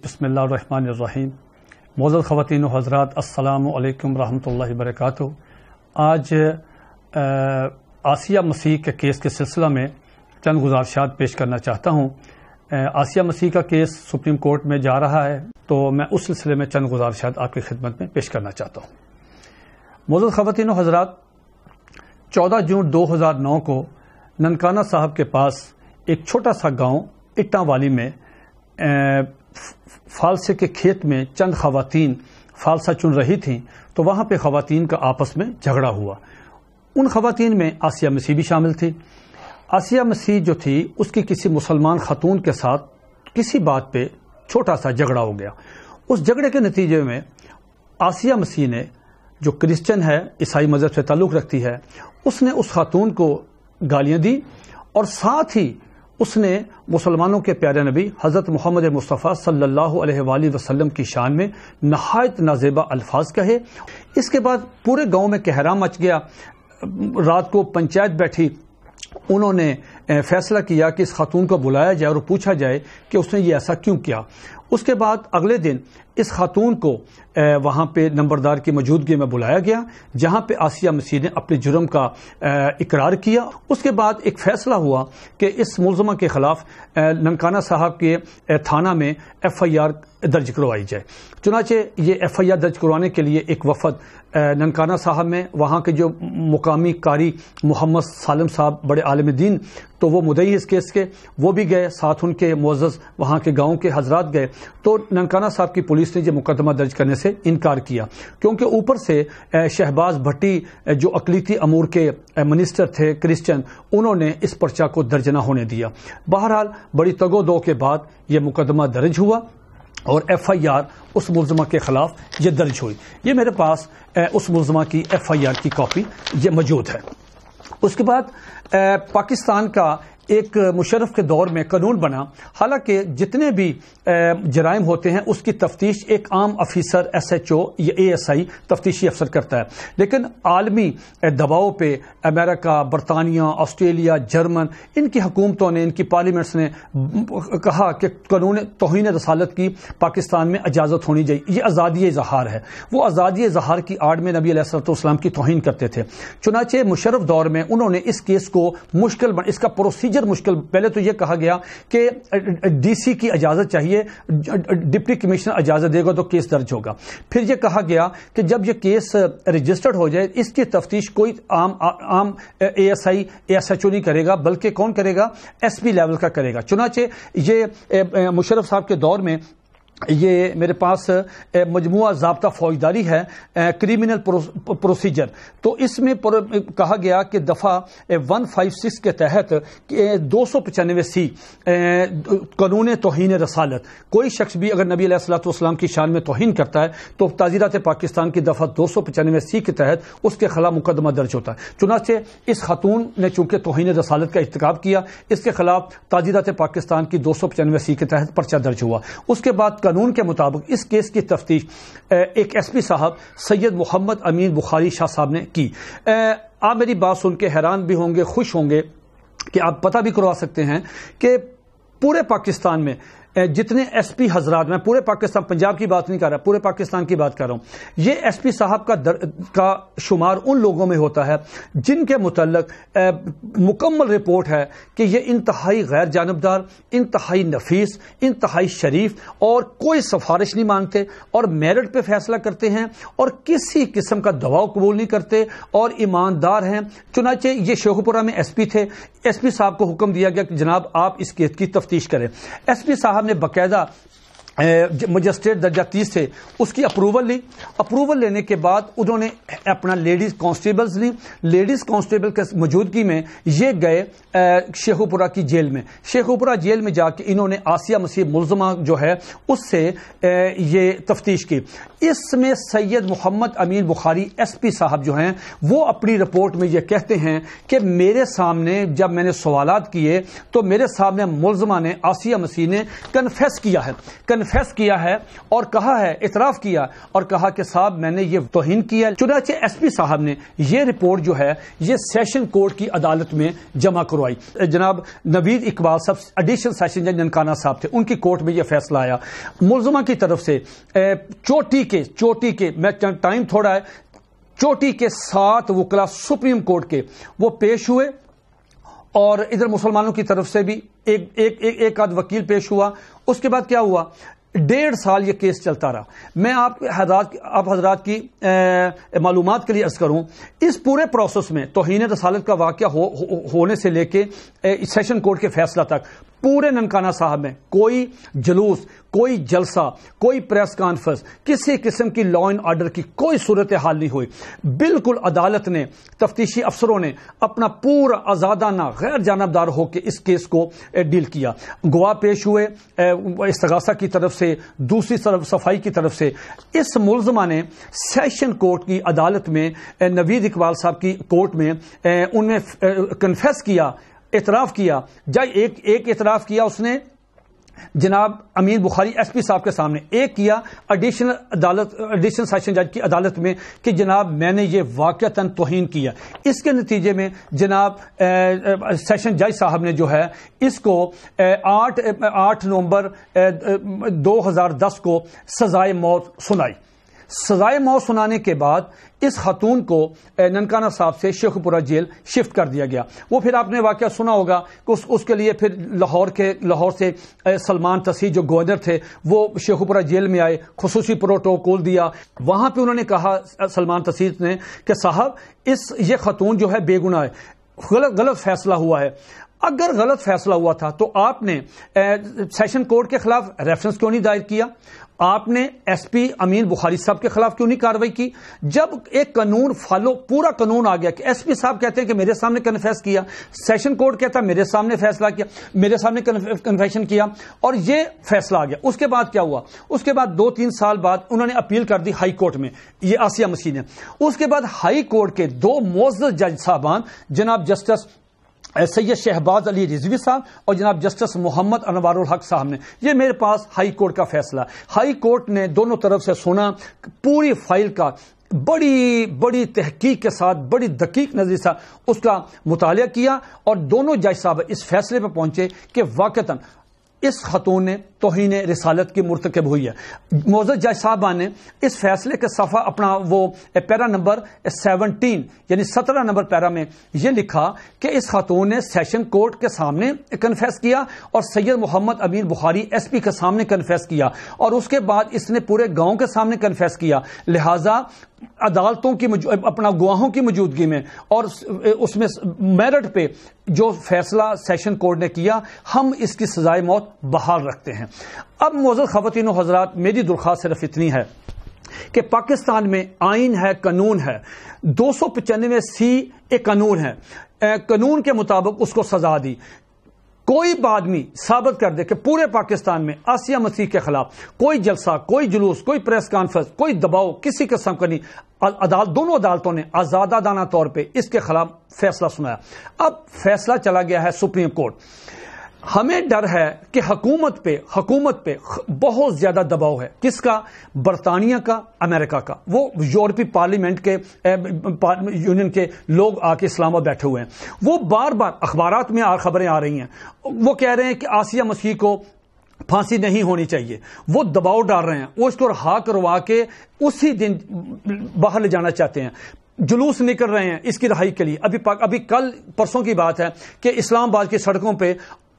بسم اللہ الرحمن الرحیم. معزز خواتین و حضرات، السلام علیکم ورحمۃ اللہ وبرکاتہ. آج آسیہ مسیح کے کیس کے سلسلہ میں چند گزارشات پیش کرنا چاہتا ہوں. آسیہ مسیح کا کیس سپریم کورٹ میں جا رہا ہے، تو میں اس سلسلے میں چند گزارشات آپ کی خدمت میں پیش کرنا چاہتا ہوں. معزز خواتین و حضرات، 14 جون 2009 کو ننکانہ صاحب کے پاس ایک چھوٹا سا گاؤں اٹاں والی میں فالسے کے کھیت میں چند خواتین فالسہ چن رہی تھیں، تو وہاں پہ خواتین کا آپس میں جھگڑا ہوا. ان خواتین میں آسیہ مسیح بھی شامل تھی. آسیہ مسیح جو تھی، اس کی کسی مسلمان خاتون کے ساتھ کسی بات پہ چھوٹا سا جھگڑا ہو گیا. اس جھگڑے کے نتیجے میں آسیہ مسیح نے، جو کرسچن ہے، عیسائی مذہب سے تعلق رکھتی ہے، اس نے اس خاتون کو گالیاں دی اور ساتھ ہی اس نے مسلمانوں کے پیارے نبی حضرت محمد مصطفیٰ صلی اللہ علیہ وآلہ وسلم کی شان میں نہایت نازیبا الفاظ کہے. اس کے بعد پورے گاؤں میں قہرام مچ گیا. رات کو پنچایت بیٹھی، انہوں نے فیصلہ کیا کہ اس خاتون کو بلایا جائے اور پوچھا جائے کہ اس نے یہ ایسا کیوں کیا. اس کے بعد اگلے دن اس خاتون کو وہاں پہ نمبردار کی موجودگی میں بلایا گیا، جہاں پہ آسیہ مسیح نے اپنے جرم کا اقرار کیا. اس کے بعد ایک فیصلہ ہوا کہ اس ملزمہ کے خلاف ننکانہ صاحب کے تھانہ میں FIR درج کروائی جائے. چنانچہ یہ FIR درج کروانے کے لیے ایک وفد ننکانہ صاحب میں، وہاں کے جو مقامی قاری محمد سالم صاحب بڑے عالم دین، تو وہ مدعی اس کیس کے، وہ بھی گئے، ساتھ ان کے معزز وہاں کے گاؤں کے حضرات گئے. تو ننکانہ صاحب کی پولیس نے یہ مقدمہ درج کرنے سے انکار کیا، کیونکہ اوپر سے شہباز بھٹی جو اقلیتی امور کے منسٹر تھے کرسچن، انہوں نے اس پرچہ کو درج نہ ہونے دیا. بہرحال بڑی تگ و دو کے بعد یہ مقدمہ درج ہوا اور FIR اس ملزمہ کے خلاف یہ درج ہوئی. یہ میرے پاس اس ملزمہ کی FIR کی کاپی یہ موجود ہے. اس کے بعد پاکستان کا ایک مشرف کے دور میں قانون بنا، حالانکہ جتنے بھی جرائم ہوتے ہیں اس کی تفتیش ایک عام افیسر SHO یا ASI تفتیشی افسر کرتا ہے، لیکن عالمی دباؤ پہ امریکہ، برطانیہ، آسٹریلیا، جرمن، ان کی حکومتوں نے، ان کی پارلیمنٹس نے کہا کہ قانون توہین رسالت کی پاکستان میں اجازت ہونی چاہیے. یہ آزادی اظہار ہے. وہ آزادی اظہار کی آڑ میں نبی علیہ الصلوۃ والسلام کی توہین کرتے تھے. چنانچہ مشرف دور میں انہوں نے اس کیس کو مشکل اس کا پروسیجر مشکل. پہلے تو یہ کہا گیا کہ DC کی اجازت چاہیے، ڈپٹی کمشنر اجازت دے گا تو کیس درج ہوگا. پھر یہ کہا گیا کہ جب یہ کیس رجسٹرڈ ہو جائے، اس کی تفتیش کوئی عام ASI SHO نہیں کرے گا، بلکہ کون کرے گا؟ SP لیول کا کرے گا. چنانچہ یہ مشرف صاحب کے دور میں یہ میرے پاس مجموعہ ضابطہ فوجداری ہے، کریمنل پروسیجر. تو اس میں کہا گیا کہ دفعہ 156 کے تحت 295C قانون توہین رسالت، کوئی شخص بھی اگر نبی علیہ الصلوۃ والسلام کی شان میں توہین کرتا ہے تو تعزیرات پاکستان کی دفعہ 295C کے تحت اس کے خلاف مقدمہ درج ہوتا ہے. چنانچہ اس خاتون نے چونکہ توہین رسالت کا ارتکاب کیا، اس کے خلاف تعزیرات پاکستان کی 295C کے تحت پرچہ درج ہوا. اس کے بعد قانون کے مطابق اس کیس کی تفتیش ایک SP صاحب سید محمد امین بخاری شاہ صاحب نے کی. آپ میری بات سن کے حیران بھی ہوں گے، خوش ہوں گے کہ آپ پتہ بھی کروا سکتے ہیں کہ پورے پاکستان میں جتنے SP حضرات، میں پورے پاکستان، پنجاب کی بات نہیں کر رہا، پورے پاکستان کی بات کر رہا ہوں، یہ SP صاحب کا شمار ان لوگوں میں ہوتا ہے جن کے متعلق مکمل رپورٹ ہے کہ یہ انتہائی غیر جانبدار، انتہائی نفیس، انتہائی شریف اور کوئی سفارش نہیں مانگتے اور میرٹ پہ فیصلہ کرتے ہیں اور کسی قسم کا دباؤ قبول نہیں کرتے اور ایماندار ہیں. چنانچہ یہ شیخوپورہ میں SP تھے. SP صاحب کو حکم دیا گیا کہ جناب آپ اس کیس کی تفتیش کریں. SP صاحب نے باقاعدہ مجسٹریٹ درجہ 30 سے اس کی اپروول لی. اپروول لینے کے بعد انہوں نے اپنا لیڈیز کانسٹیبلز لی. لیڈیز کانسٹیبل کی موجودگی میں یہ گئے شیخوپورہ کی جیل میں. شیخوپورہ جیل میں جا کے انہوں نے آسیہ مسیح ملزمہ جو ہے اس سے یہ تفتیش کی. اس میں سید محمد امین بخاری SP صاحب جو ہیں وہ اپنی رپورٹ میں یہ کہتے ہیں کہ میرے سامنے جب میں نے سوالات کیے تو میرے سامنے ملزمہ نے، آسیہ مسیح نے کنفیس کیا ہے. کنفیس کیا ہے اور کہا ہے، اعتراف کیا اور کہا کہ صاحب میں نے یہ توہین کیا. چنانچہ ایس پی صاحب نے یہ رپورٹ جو ہے یہ سیشن کورٹ کی عدالت میں جمع کروائی. جناب نوید اقبال صاحب ایڈیشنل سیشن جج ننکانہ صاحب تھے، ان کی کورٹ میں یہ فیصلہ آیا. ملزمہ کی طرف سے چوٹی کے میں ٹائم تھوڑا ہے، چوٹی کے 7 وکلا سپریم کورٹ کے وہ پیش ہوئے، اور ادھر مسلمانوں کی طرف سے بھی ایک آدھ وکیل پیش ہوا. اس کے بعد کیا ہوا، 1.5 سال یہ کیس چلتا رہا. میں آپ حضرات کی معلومات کے لیے عرض کروں، اس پورے پروسیس میں توہین رسالت کا واقعہ ہونے سے لے کے سیشن کورٹ کے فیصلہ تک پورے ننکانہ صاحب میں کوئی جلوس، کوئی جلسہ، کوئی پریس کانفرنس، کسی قسم کی لا اینڈ آرڈر کی کوئی صورتحال نہیں ہوئی. بالکل عدالت نے، تفتیشی افسروں نے اپنا پورا آزادانہ غیر جانبدار ہو کے اس کیس کو ڈیل کیا. گواہ پیش ہوئے استغاثہ کی طرف سے، دوسری طرف صفائی کی طرف سے. اس ملزمہ نے سیشن کورٹ کی عدالت میں، نوید اقبال صاحب کی کورٹ میں، ان میں کنفیس کیا، اعتراف کیا. ایک اعتراف کیا اس نے جناب امین بخاری ایس پی صاحب کے سامنے، ایک کیا ایڈیشنل سیشن جج کی عدالت میں کہ جناب میں نے یہ واقعتاً توہین کیا. اس کے نتیجے میں جناب سیشن جج صاحب نے جو ہے اس کو 8 نومبر 2010 کو سزائے موت سنائی. سزائے موت سنانے کے بعد اس خاتون کو ننکانہ صاحب سے شیخو پورہ جیل شفٹ کر دیا گیا. وہ پھر آپ نے واقعہ سنا ہوگا کہ اس کے لیے پھر لاہور سے سلمان تسیح جو گورنر تھے وہ شیخو پورہ جیل میں آئے، خصوصی پروٹوکول دیا. وہاں پہ انہوں نے کہا سلمان تسیح نے کہ صاحب یہ خاتون جو ہے بے گناہ ہے، غلط فیصلہ ہوا ہے. اگر غلط فیصلہ ہوا تھا تو آپ نے سیشن کورٹ کے خلاف ریفرنس کیوں نہیں دائر کیا؟ آپ نے ایس پی امین بخاری صاحب کے خلاف کیوں نہیں کارروائی کی؟ جب ایک قانون پورا قانون آ گیا کہ ایس پی صاحب کہتے ہیں کہ میرے سامنے کنفیس کیا، سیشن کورٹ کہتا ہے میرے سامنے فیصلہ کیا، میرے سامنے کنفیشن کیا، اور یہ فیصلہ آ گیا. اس کے بعد کیا ہوا؟ اس کے بعد 2-3 سال بعد انہوں نے اپیل کر دی ہائی کورٹ میں، یہ آسیہ مسیح نے. اس کے بعد ہائی کورٹ کے 2 معزز جج صاحبان جناب جسٹس سید شہباز علی رضوی صاحب اور جناب جسٹس محمد انوار الحق صاحب نے، یہ میرے پاس ہائی کورٹ کا فیصلہ. ہائی کورٹ نے دونوں طرف سے سنا، پوری فائل کا بڑی تحقیق کے ساتھ، بڑی دقیق نظری سے اس کا مطالعہ کیا، اور دونوں جج صاحب اس فیصلے پہ پہنچے کہ واقعتاً اس خاتون نے توہین رسالت کی مرتکب ہوئی ہے. معزز جج صاحبان نے اس فیصلے کے صفحہ اپنا وہ پیرا نمبر 17 یعنی 17 نمبر پیرا میں یہ لکھا کہ اس خاتون نے سیشن کورٹ کے سامنے کنفیس کیا اور سید محمد امین بخاری ایس پی کے سامنے کنفیس کیا، اور اس کے بعد اس نے پورے گاؤں کے سامنے کنفیس کیا. لہذا عدالتوں کی اپنا گواہوں کی موجودگی میں اور اس میں میرٹ پہ جو فیصلہ سیشن کورٹ نے کیا، ہم اس کی سزائے موت بحال رکھتے ہیں. اب معزز خواتین و حضرات، میری درخواست صرف اتنی ہے کہ پاکستان میں آئین ہے، قانون ہے، 295C ایک قانون ہے، قانون کے مطابق اس کو سزا دی. کوئی آدمی ثابت کر دے کہ پورے پاکستان میں آسیہ مسیح کے خلاف کوئی جلسہ، کوئی جلوس، کوئی پریس کانفرنس، کوئی دباؤ کسی قسم کا نہیں، دونوں عدالتوں نے آزادانہ طور پہ اس کے خلاف فیصلہ سنایا. اب فیصلہ چلا گیا ہے سپریم کورٹ. ہمیں ڈر ہے کہ حکومت پہ بہت زیادہ دباؤ ہے. کس کا؟ برطانیہ کا، امریکہ کا. وہ یورپی پارلیمنٹ کے یونین کے لوگ آ کے اسلام آباد بیٹھے ہوئے ہیں. وہ بار بار اخبارات میں خبریں آ رہی ہیں، وہ کہہ رہے ہیں کہ آسیہ مسیح کو پھانسی نہیں ہونی چاہیے. وہ دباؤ ڈال رہے ہیں، وہ اس کو رہا کروا کے اسی دن باہر لے جانا چاہتے ہیں. جلوس نکل رہے ہیں اس کی رہائی کے لیے. ابھی کل پرسوں کی بات ہے کہ اسلام آباد کی سڑکوں پہ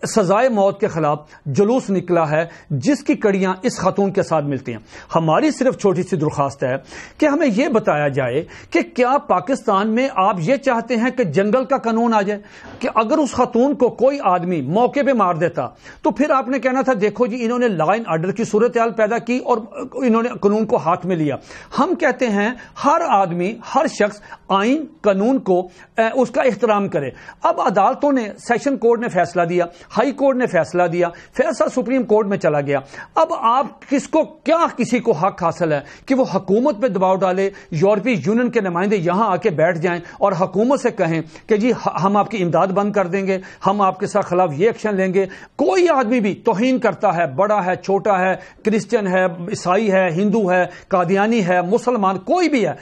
سزائے موت کے خلاف جلوس نکلا ہے، جس کی کڑیاں اس خاتون کے ساتھ ملتی ہیں. ہماری صرف چھوٹی سی درخواست ہے کہ ہمیں یہ بتایا جائے کہ کیا پاکستان میں آپ یہ چاہتے ہیں کہ جنگل کا قانون آ جائے کہ اگر اس خاتون کو کوئی آدمی موقع پہ مار دیتا تو پھر آپ نے کہنا تھا دیکھو جی انہوں نے لا اینڈ آرڈر کی صورتحال پیدا کی اور انہوں نے قانون کو ہاتھ میں لیا. ہم کہتے ہیں ہر آدمی، ہر شخص آئین قانون کو اس کا احترام کرے. اب عدالتوں نے، سیشن کورٹ نے فیصلہ دیا، ہائی کورٹ نے فیصلہ دیا، فیصلہ سپریم کورٹ میں چلا گیا۔ اب آپ کسی کو حق حاصل ہے کہ وہ حکومت پہ دباؤ ڈالے، یورپی یونین کے نمائندے یہاں آ کے بیٹھ جائیں اور حکومت سے کہیں کہ جی ہم آپ کی امداد بند کر دیں گے، ہم آپ کے ساتھ خلاف یہ ایکشن لیں گے۔ کوئی آدمی بھی توہین کرتا ہے، بڑا ہے، چھوٹا ہے، کرسچن ہے، عیسائی ہے، ہندو ہے، قادیانی ہے، مسلمان، کوئی بھی ہے،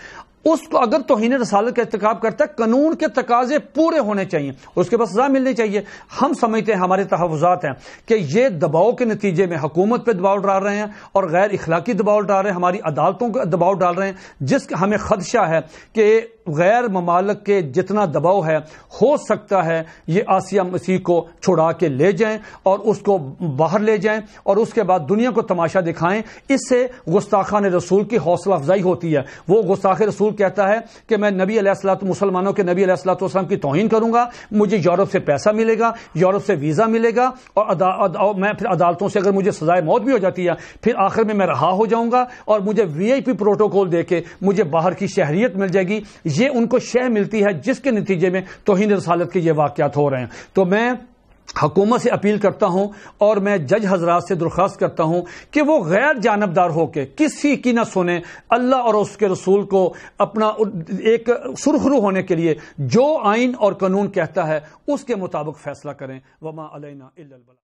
اس کو اگر توہین رسالت کا ارتکاب کرتا ہے، قانون کے تقاضے پورے ہونے چاہیے، اس کے پاس سزا ملنی چاہیے۔ ہم سمجھتے ہیں، ہمارے تحفظات ہیں کہ یہ دباؤ کے نتیجے میں حکومت پہ دباؤ ڈال رہے ہیں اور غیر اخلاقی دباؤ ڈال رہے ہیں، ہماری عدالتوں کا دباؤ ڈال رہے ہیں، جس کا ہمیں خدشہ ہے کہ غیر ممالک کے جتنا دباؤ ہے، ہو سکتا ہے یہ آسیہ مسیح کو چھڑا کے لے جائیں اور اس کو باہر لے جائیں اور اس کے بعد دنیا کو تماشا دکھائیں۔ اس سے گستاخان رسول کی حوصلہ افزائی ہوتی ہے۔ وہ گستاخ رسول کہتا ہے کہ میں نبی علیہ الصلوۃ مسلمانوں کے نبی علیہ الصلوۃ والسلام کی توہین کروں گا، مجھے یورپ سے پیسہ ملے گا، یورپ سے ویزا ملے گا، اور میں پھر عدالتوں سے اگر مجھے سزائے موت بھی ہو جاتی ہے، پھر آخر میں رہا ہو جاؤں گا اور مجھے VIP پروٹوکول دے کے مجھے باہر کی شہریت مل جائے گی۔ یہ ان کو شہ ملتی ہے جس کے نتیجے میں توہین رسالت کے یہ واقعات ہو رہے ہیں۔ تو میں حکومت سے اپیل کرتا ہوں اور میں جج حضرات سے درخواست کرتا ہوں کہ وہ غیر جانبدار ہو کے کسی کی نہ سنیں، اللہ اور اس کے رسول کو اپنا ایک سرخرو ہونے کے لیے جو آئین اور قانون کہتا ہے اس کے مطابق فیصلہ کریں۔ وما علینا الا البلاغ۔